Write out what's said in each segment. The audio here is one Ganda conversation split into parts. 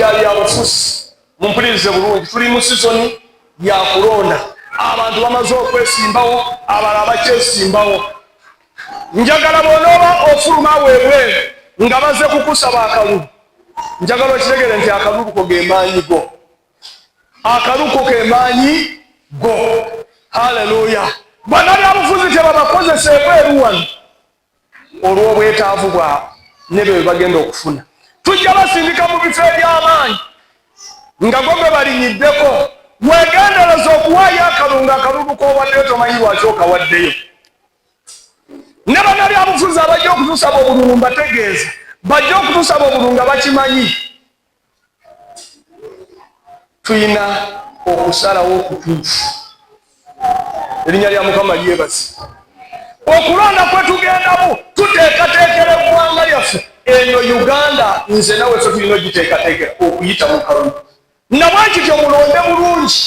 yali abafuzi mumpulirize bulungi tuli mu sizoni ya kulonda abantu bamaze okwesimbawo abalala bakyesimbawo njagala bonoba ofuluma wewe nga baze kukusaba akalulu njagala okitegere nti akalulu ko gemaanyi go akaluko kemanyi go haleluya banali abufuzi tebabakozesa ebweru wano olw'obwetaavu bwabwe nebyo bagenda okufuna tujja basindika mu bifo eby'amaanyi nga gwe balinyiddeko wegendereza okuwaayo akalulu nga akalulu kowaddeyo tomanyi lwaki okawaddeyo ne banali abufuzi abajja okutusaba obululu mbategeeza bajja okutusaba obululu nga bakimanyi tuyina okusalawo okutuufu erinnya lya Mukama lyebazi okulonda kwe tugendamu tuteekateekera eggwanga lyaffe eyo Uganda nze nawe ffe tulina ogiteekateekera okuyita mu kalulu nabwekityo mulonde bulungi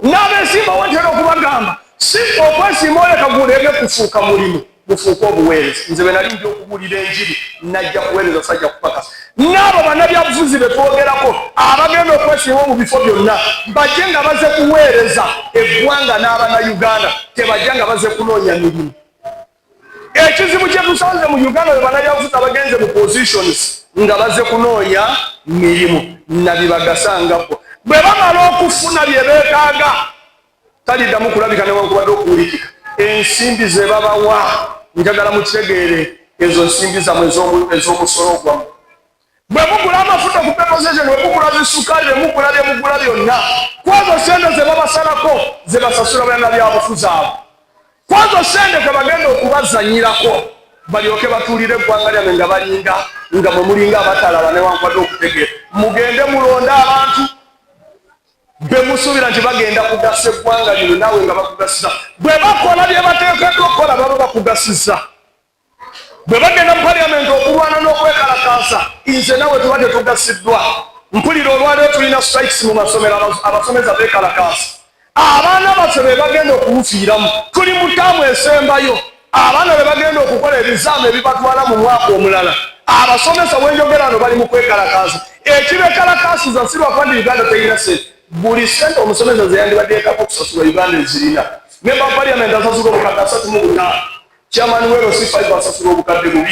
n'abeesimbawo ntera okubagamba si okwesimba oleka guleme kufuuka mulimu mufuuke obuweereza nze bwe nali nja okubuulira enjiri najja kuweereza sajja kupakasa n'abo bannabyabufuzi be twogerako abagenda okwesimba mu bifo byonna bajje nga baze kuweereza eggwanga n'abannayuganda tebajja nga baze kunoonya mirimu ekizibu kye tusanze mu Uganda be bannabyabufuzi abagenze mu positions nga baze kunoonya mirimu nabibagasangako bwe bamala okufuna bye beetaaga taliddamu kulabika newankubadde okuwulikika ensimbi ze babawa njagala mukitegeere ezo nsimbi zammwe ez'omusolo ogwamu bwe mugula amafuta ku petrol bwe mugula zisukaali bwe mugula bye mugula byonna kwazo sente ze babasalako ze basasula bannabyabufuzi abo kwazo sente ze bagenda okubazanyirako balyoke batuulire eggwanga lyabwe nga balinga nga mwe mulinga abatalaba newankubadde okutegeera mugende mulonde abantu be musuubira nti bagenda kugasa eggwanga lino naawe nga bakugasiza bwe bakola bye bateekeddwa okukola baba bakugasiza bwe bagenda mu paliyamenti okulwana n'okwekalakaasa nze nawe tuba tetugasiddwa mpulira olwaleero tulina strikes mu masomero abasomesa beekalakaasa abaana baffe be bagenda okubufiiramu tuli mu ttaamu esembayo abaana be bagenda okukola ebizaamu ebibatwala mu mwaka omulala abasomesa wenjogerano bali mu kwekalakaasa ekibekalakaasiza si lwakuba nti Uganda terina sente buli sente omusomesa ze yandibaddeekako okusasula Uganda ezirina memba wa paliyamenti asasula obukadde 35 chairman wero C5 asasula obukadde 2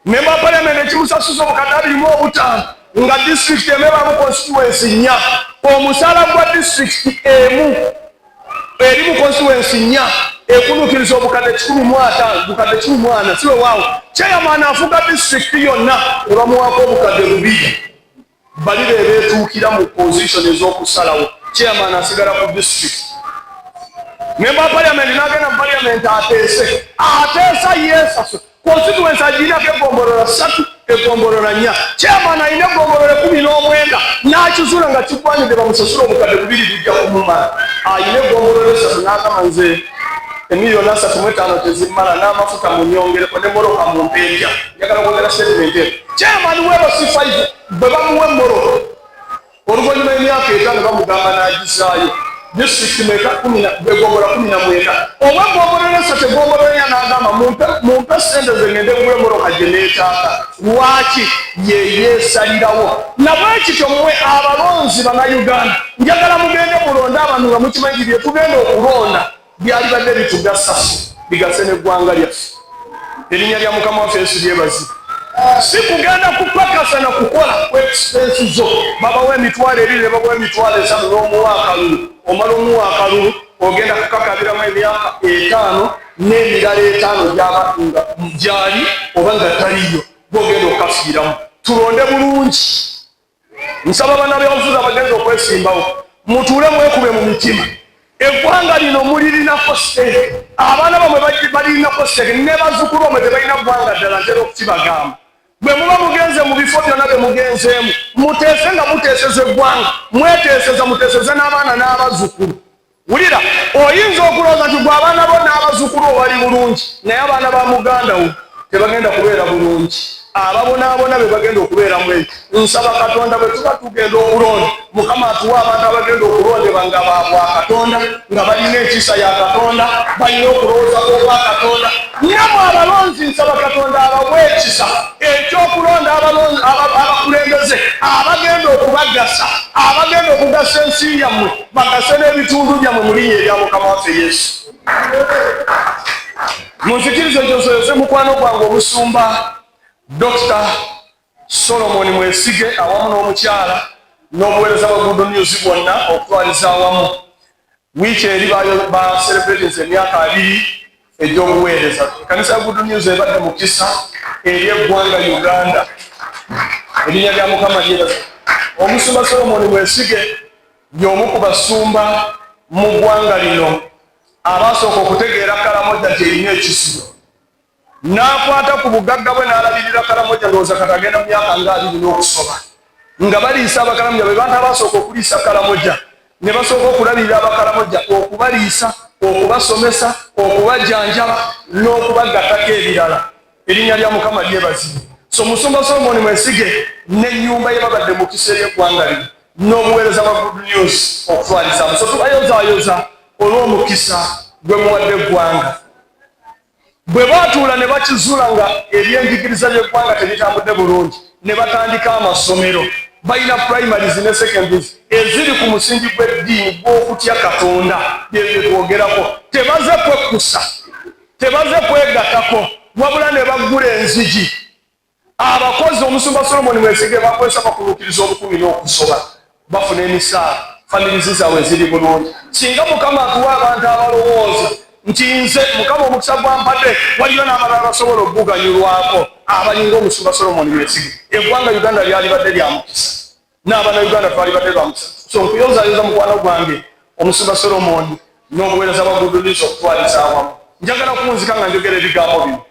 memba wa paliyamenti ekimusasuza obukadde 25 nga district emebamu constituency 4 omusala gwa district emu eri mu constituency 4 ekunuukiriza obukadde 15 bukadde 14 siwe waawo chairman afuga district yonna ebamuwaako obukadde 2 bali beetuukira mu position ez'okusalawo chairman asigala ku district memba wa parliament n'agenda mu parliament ateesa yeesaso constituency agirinako egombolola 3 egombolola 4 chairman alina egombolola 19 n'akizula nga kigwanidde bamusasula obukadde 2 bijja kumumala alina egombolola 3 n'agamba nze emiliyoni 35 tezimala n'amafuta munyongereko ne moroka mu mpembya njagala kwogera statement eyo chairman wero C5 bwe bamuwa emmoroka oluvannyuma y'emyaka 5 bamugamba n'agisaayo district meka 10 egombolola 19 oba egombolola 3 egombolola 4 n'agamba mumpe sente ze ngende ngule emmoroka gye neetaaka lwaki yeyeesalirawo nabwekityo mmwe abalonzi bannayuganda njagala mugende mulonde abantu nga mukimanyi bye tugenda okulonda byali badde bitugasa bigase n'eggwanga lyaffe erinnya lya Mukama waffe Yesu lyebazi si kugenda kupakasa na kukola ku expense zo babawa emitwalo 2 ne babawa emitwalo 5 n'omuwa akalulu omala omuwa akalulu ogenda kukakabiramu emyaka 5 n'emirala 5 gyali oba nga taliyo gwogenda okukafiiramu tulonde bulungi nsaba bannabyabufuzi abagenza okwesimbawo mutuule mwekube mu mitima eggwanga lino mulirinako sente abaana bamwe balirinako sente ne bazzukulu bamwe tebalina ggwanga ddala ntera okukibagamba bwe muba mugenze mu bifo byonna bye mugenzeemu muteese nga muteeseza eggwanga mweteeseza muteeseze n'abaana n'abazzukulu wulira oyinza okulowooza nti gwe abaana bo n'abazzukulu obali bulungi naye abaana ba muganda wo tebagenda kubeera bulungi ababonaabona be bagenda okubeera mu ekyo. Nsaba Katonda bwe tuba tugenda okulonda, Mukama atuwa abantu abagenda okulondebwa nga baabwa Katonda, nga balina ekisa ya Katonda, balina okulowooza kw'obwa Katonda. Namwe abalonzi nsaba Katonda abawe ekisa ekyokulonda abakulembeze abagenda okubagasa, abagenda okugasa ensi yammwe, bagase n'ebitundu byammwe mu linnya erya Mukama waffe Yesu. Munzikirize njosoyose mukwano gwange Omusumba Dr. Solomon Mwesige awamu n'omukyala n'obuweereza bwa Good News bwonna okutwaliza awamu. Wiiki eri ba celebrating emyaka 2 egy'obuweereza. Ekkanisa ya Good News ebadde mukisa eri eggwanga Uganda. Erinnya lya Mukama lyebaza. Omusumba Solomon Mwesige y'omu ku basumba mu ggwanga lino abasooka okutegeera Karamoja gy'erina ekisulo. N'akwata ku bugagga bwe n'alabirira Karamoja ndowooza katagenda mu myaka nga 2 n'okusoba. Nga baliisa abakaramoja be bantu abasooka okuliisa Karamoja ne basooka okulabirira abakaramoja okubaliisa, okubasomesa, okubajjanjaba n'okubagattako ebirala. Erinnya lya Mukama lyebazibwe. So Musumba Solomon Mwesige n'ennyumba ye babadde mu kiseera eggwanga lino n'obuweereza bwa Good News okutwaliza. So tubayozaayoza olw'omukisa gwe muwadde eggwanga. Bwe baatuula ne bakizuula nga ebyenjigiriza by'eggwanga tebitambudde bulungi, ne batandika amasomero. Balina primaries ne secondaries eziri ku musingi gw'eddiini gw'okutya Katonda bye twogerako. Tebaze kwekkusa, tebaze kwegattako, wabula ne baggula enzigi. Abakozi Omusumba Solomon Mwesige bakozesa bakuluukiriza olukumi n'okusoba bafuna emisaala, families zaabwe ziri bulungi. Singa Mukama atuwa abantu abalowooza nti nze Mukama omukisa gwampadde, waliyo n'abalala basobola okuganyulwako abalinga Omusumba Solomon Mwesige. Eggwanga Uganda lyali badde lya mukisa, n'Abannayuganda twali badde lwa mukisa. So nkuyozaayoza mukwano gwange Omusumba Solomon n'obuweereza bwa Good News okutwaliza awamu. Njagala kunzika nga njogera ebigambo bino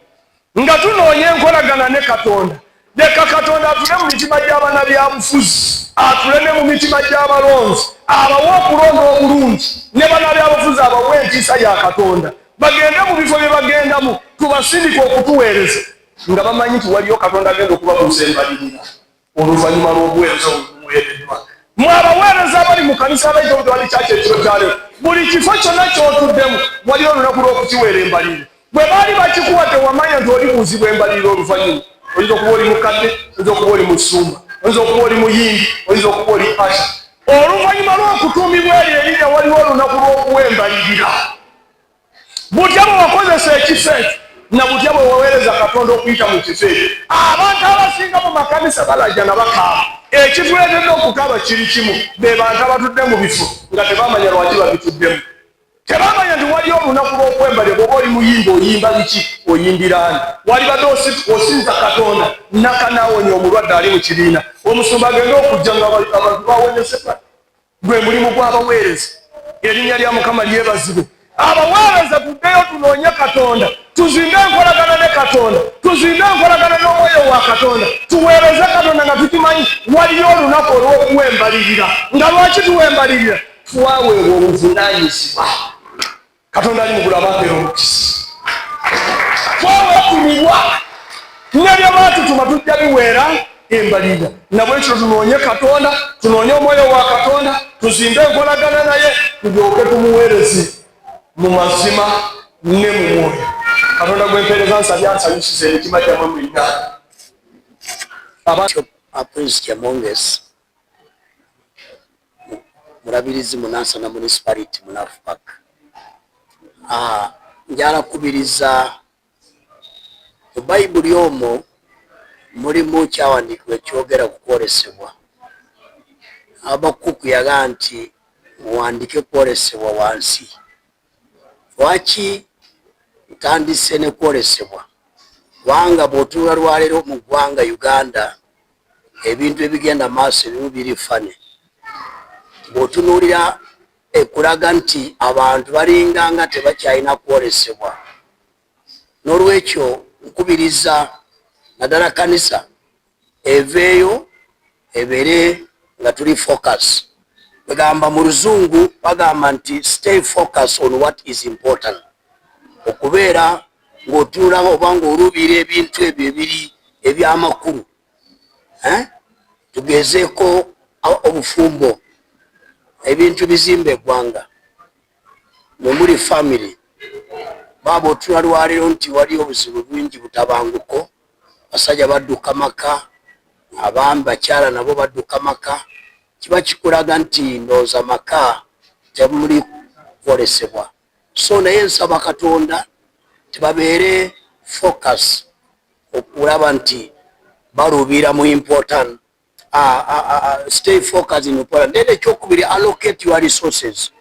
nga tunoonya enkolagana ne Katonda. Leka Katonda atule mu mitima gy'abaana byabufuzi, atule ne mu mitima gy'abalonzi, abawe okulonda obulungi ne bana byabufuzi abawe entiisa ya Katonda. Bagende mu bifo bye bagendamu, tubasindike okutuweereza nga bamanyi nti waliyo Katonda agenda okubabuusa embalirira oluvannyuma lw'obuweereza obumuweereddwa. Mwe abaweereza abali mu kanisa abaita obutwali kyaki ekiro kyaleero, buli kifo kyonna ky'otuddemu waliyo olunaku lw'okukiweera embalirira. Bwe baali bakikuwa tewamanya nti olibuuzibwa embalirira oluvannyuma. Oyinza okuba oli mukadde, oyinza okuba oli musumba, oyinza okuba oli muyimbi, oyinza okuba oli pasha. Oluvannyuma lw'okutuumibwa eryo erinnya waliwo olunaku lw'okuwa embalirira. Butya bwe wakozesa ekifo ekyo na butya bwe waweereza Katonda okuyita mu kifo ekyo. Abantu abasinga mu makanisa balajja na bakaaba. Ekifuleetedde okukaaba kiri kimu, be bantu abatudde mu bifo nga tebamanya lwaki babituddemu. Tebamanya nti waliyo olunaku lw'okwembalira. Bw'oba oli muyimbi oyimba biki? Oyimbira ani? Wali badde osinza Katonda nakanaawonya omulwadde ali mu kibiina. Omusumba agenda okujja nga abantu bawonyesebwa. Gwe mulimu gw'abaweereza. Erinnya lya Mukama lyebazibwe. Abaweereza tuddeyo tunoonye Katonda, tuzimbe enkolagana ne Katonda, tuzimbe enkolagana n'omwoyo wa Katonda, tuweereze Katonda nga tukimanyi waliyo olunaku olw'okuwembalirira. Nga lwaki tuwembalirira? Twaweebwa obuvunaanyizibwa. Katonda ali mugula abampera omukisa. Twaweetumibwa nebyo baatutuma tujja biweera embalirira. Nabwekyo tunoonye Katonda, tunoonye omwoyo wa Katonda, tuzimbe enkolagana naye, tulyoke tumuweereze mu mazima ne mu mwoyo. Katonda gw'empeereza nsabye ansanyusize emitima gyammwe mwenna. Prince Kyamongesi, mulabirizi Munansana Municipality Munafu Park. Njala kubiriza mu Bayibuli omwo mulimu kyawandiikibwa ekyogera ku kwolesebwa. Abakuku yaga nti muwandike kwolesebwa wansi. Lwaki ntandise ne kwolesebwa? Kubanga bw'otuula lwaleero mu ggwanga Uganda ebintu ebigenda maaso ebimu biri fane. Bw'otunuulira ekulaga nti abantu balinga nga tebakyalina kwolesebwa. N'olwekyo nkubiriza naddala kanisa eveeyo ebeere nga tuli focus. Bagamba mu Luzungu bagamba nti stay focus on what is important. Okubeera ng'otuula oba ng'oluubira ebintu ebyo ebiri ebyamakulu tugezeeko obufumbo ebintu bizimba eggwanga mwemuli family baba otula lwaleero nti wali obuzibu bwingi butabanguko basajja badduka maka abaami bakyala nabo badduka maka kiba kikulaga nti ndowooza maka temuli kwolesebwa so naye nsaba Katonda tibabeere focus okulaba nti baluubira mu important stay focused in important then ekyokubiri allocate your resources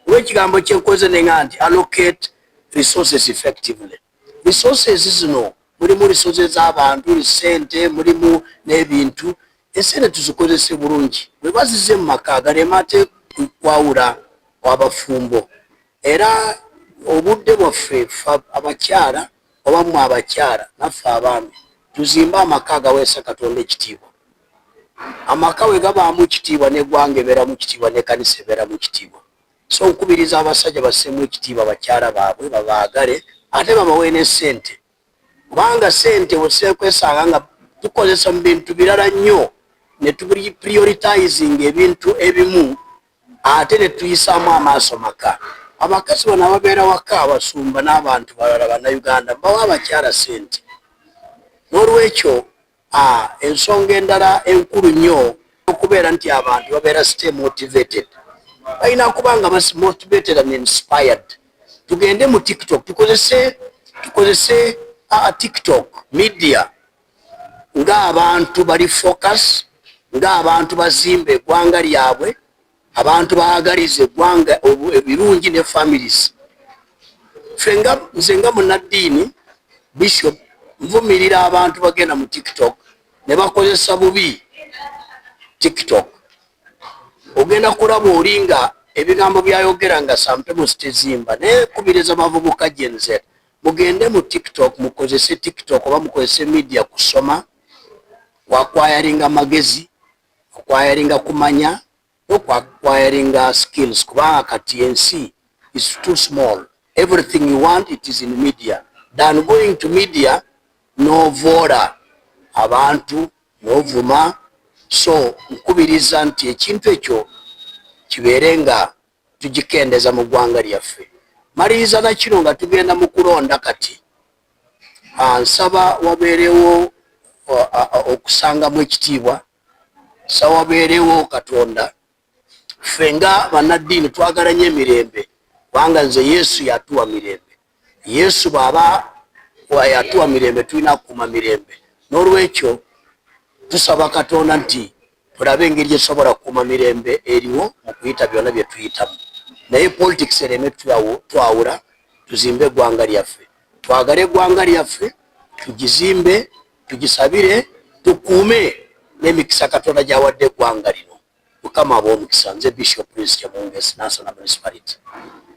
olwekigambo kyenkoze nenga nti allocate resources effectively resources zino mulimu resources z'abantu sente mulimu n'ebintu esente tuzikozese bulungi bwe bazize mu maka galema ate kwawula wabafumbo era obudde bwaffe abakyala oba mmwe abakyala naffe abaami tuzimbe amaka agaweesa Katonda ekitiibwa amaka we gabaamu ekitiibwa n'eggwanga ebeeramu ekitiibwa n'ekkanisa ebeeramu ekitiibwa so nkubiriza abasajja basseemu ekitiibwa bakyala baabwe babaagale ate babawe n'essente kubanga sente osekwesanga nga tukozesa mu bintu birala nnyo ne tuprioritizing ebintu ebimu ate ne tuyisaamu amaaso maka abakazi bano ababeera waka abasumba n'abantu balala bannayuganda bawa abakyala sente n'olwekyo ensonga endala enkulu nnyo okubeera nti abantu babeera stay motivated balina kuba nga motivated and inspired tugende mu TikTok tukozese TikTok media ng'abantu bali focus ng'abantu bazimba eggwanga lyabwe abantu baagaliza eggwanga ebirungi ne families nze nga munnaddiini bishop nvumirira abantu bagenda mu TikTok ne bakozesa bubi TikTok ogenda kulaba olinga ebigambo byayogera nga sampemu zitezimba nekubiriza bavubuka jenze mugende mu TikTok mukozese TikTok oba mukozese media kusoma wakwayaringa magezi okwayaringa kumanya okwayaringa skills kubanga kati ensi is too small everything you want it is in media than going to media novoola abantu novuma so nkubiriza nti ekintu ekyo kibeere nga tugikendeza mu ggwanga lyaffe maliriza nakino nga tugenda mu kulonda kati nsaba wabeerewo okusangamu ekitiibwa sa wabeerewo Katonda ffe nga bannaddiini twagala nnyo emirembe kubanga nze Yesu yatuwa mirembe Yesu bw'aba yatuwa mirembe tulina kukuuma mirembe n'olwekyo tusaba Katonda nti tulabe engeri esobola kukuuma mirembe eriwo mu kuyita byonna bye tuyitamu naye politics ereme twawula tuzimbe eggwanga lyaffe twagale eggwanga lyaffe tugizimbe tugisabire tukuume n'emikisa Katonda gy'awadde eggwanga lino Mukama ab'omukisa nze Bishop Prince Kyamungesi Nansana Municipality